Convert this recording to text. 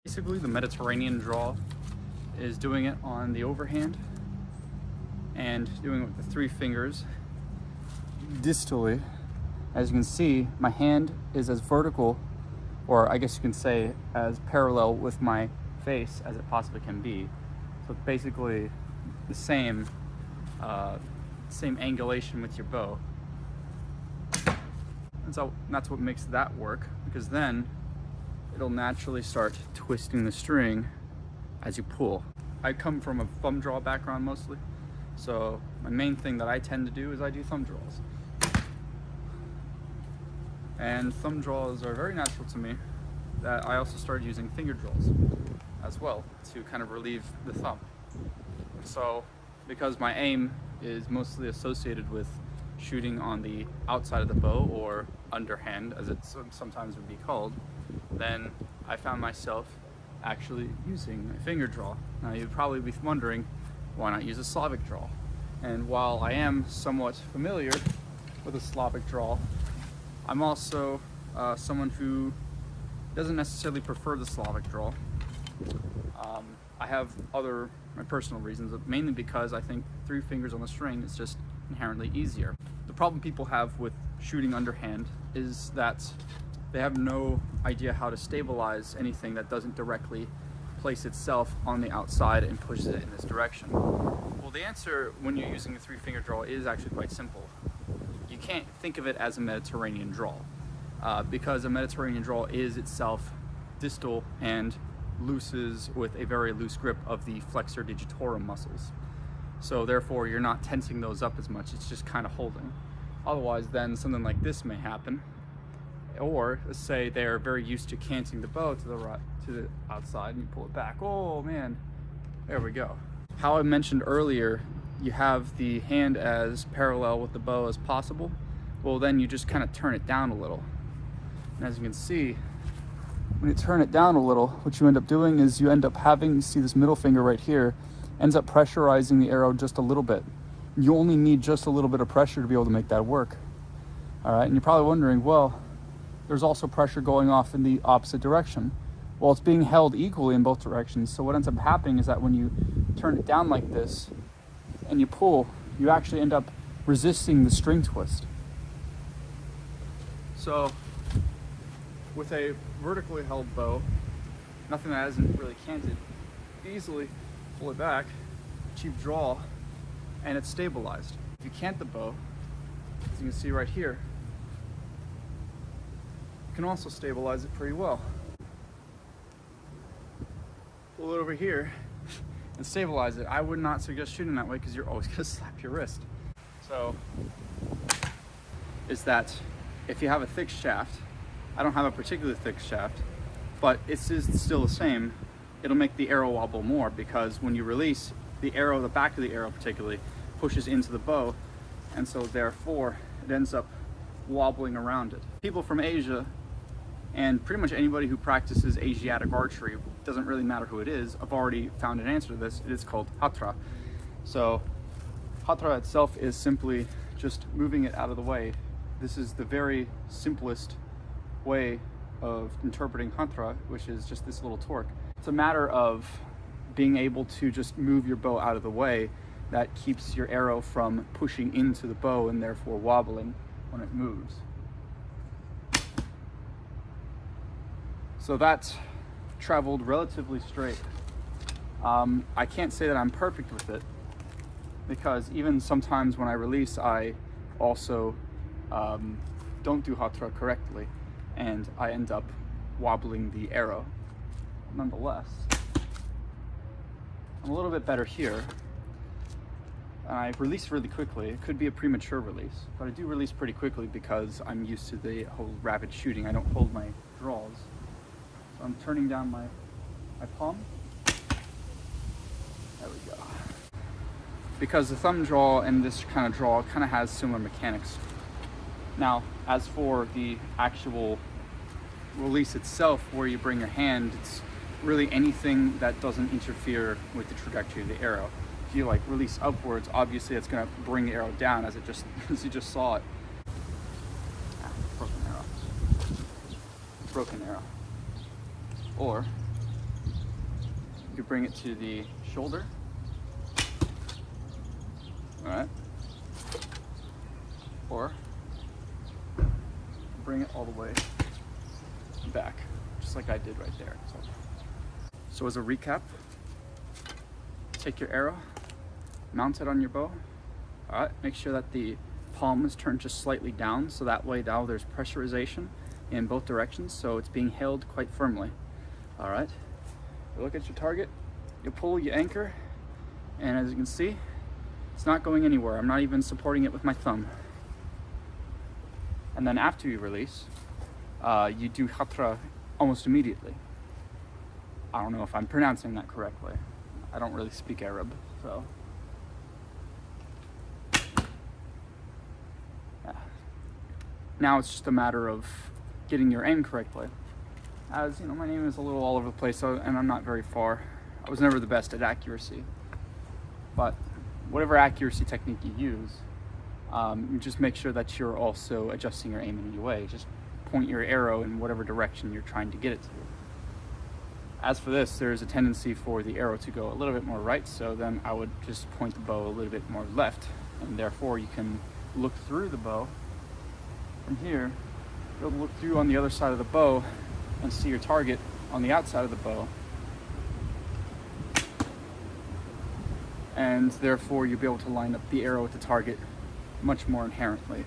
Basically, the Mediterranean draw is doing it on the overhand and doing it with the 3 fingers distally. As you can see, my hand is as vertical, or I guess you can say as parallel with my face as it possibly can be. So it's basically the same angulation with your bow. And so that's what makes that work, because then it'll naturally start twisting the string as you pull. I come from a thumb draw background mostly, so my main thing that I tend to do is I do thumb draws. And thumb draws are very natural to me. That I also started using finger draws as well to kind of relieve the thumb. So because my aim is mostly associated with shooting on the outside of the bow, or underhand as it sometimes would be called, then I found myself actually using a finger draw. Now you'd probably be wondering, why not use a Slavic draw? And while I am somewhat familiar with a Slavic draw, I'm also someone who doesn't necessarily prefer the Slavic draw. I have my personal reasons, mainly because I think 3 fingers on the string is just inherently easier. The problem people have with shooting underhand is that they have no idea how to stabilize anything that doesn't directly place itself on the outside and pushes it in this direction. Well, the answer when you're using a 3-finger draw is actually quite simple. You can't think of it as a Mediterranean draw, because a Mediterranean draw is itself distal and looses with a very loose grip of the flexor digitorum muscles. So therefore you're not tensing those up as much, it's just kind of holding. Otherwise then something like this may happen. Or let's say they're very used to canting the bow to the outside, and you pull it back. Oh man, there we go. How I mentioned earlier, you have the hand as parallel with the bow as possible. Well, then you just kind of turn it down a little. And as you can see, when you turn it down a little, what you end up doing is you end up having, you see this middle finger right here, ends up pressurizing the arrow just a little bit. You only need just a little bit of pressure to be able to make that work. All right, and you're probably wondering, well, there's also pressure going off in the opposite direction. Well, it's being held equally in both directions. So what ends up happening is that when you turn it down like this and you pull, you actually end up resisting the string twist. So with a vertically held bow, nothing that isn't really canted, easily pull it back, achieve draw, and it's stabilized. If you cant the bow, as you can see right here, you can also stabilize it pretty well. Pull it over here and stabilize it. I would not suggest shooting that way because you're always gonna slap your wrist. So, is that if you have a thick shaft, I don't have a particularly thick shaft, but it's still the same, it'll make the arrow wobble more, because when you release, the arrow, the back of the arrow particularly, pushes into the bow, and so therefore it ends up wobbling around it. People from Asia, and pretty much anybody who practices Asiatic archery, doesn't really matter who it is, I've already found an answer to this. It is called hatra. So hatra itself is simply just moving it out of the way. This is the very simplest way of interpreting hatra, which is just this little torque. It's a matter of being able to just move your bow out of the way. That keeps your arrow from pushing into the bow and therefore wobbling when it moves. So that traveled relatively straight. I can't say that I'm perfect with it, because even sometimes when I release, I also don't do hatra correctly, and I end up wobbling the arrow. Nonetheless, I'm a little bit better here, and I release really quickly. It could be a premature release, but I do release pretty quickly because I'm used to the whole rapid shooting. I don't hold my draws. So I'm turning down my palm. There we go. Because the thumb draw and this kind of draw kind of has similar mechanics. Now, as for the actual release itself, where you bring your hand, it's really anything that doesn't interfere with the trajectory of the arrow. If you like release upwards, obviously it's going to bring the arrow down, as you just saw it. Broken arrow. Or You could bring it to the shoulder. All right. Or bring it all the way back, just like I did right there. So as a recap, take your arrow, mount it on your bow. All right, make sure that the palm is turned just slightly down, so that way now there's pressurization in both directions, so it's being held quite firmly. All right, you look at your target, you pull, you anchor, and as you can see, it's not going anywhere. I'm not even supporting it with my thumb. And then after you release, you do khatra almost immediately. I don't know if I'm pronouncing that correctly. I don't really speak Arab, so. Yeah. Now it's just a matter of getting your aim correctly. As you know, my aim is a little all over the place, and I'm not very far. I was never the best at accuracy. But whatever accuracy technique you use, you just make sure that you're also adjusting your aim in any way. Just point your arrow in whatever direction you're trying to get it to. As for this, there's a tendency for the arrow to go a little bit more right, so then I would just point the bow a little bit more left, and therefore you can look through the bow from here. You'll look through on the other side of the bow and see your target on the outside of the bow, and therefore you'll be able to line up the arrow with the target much more inherently.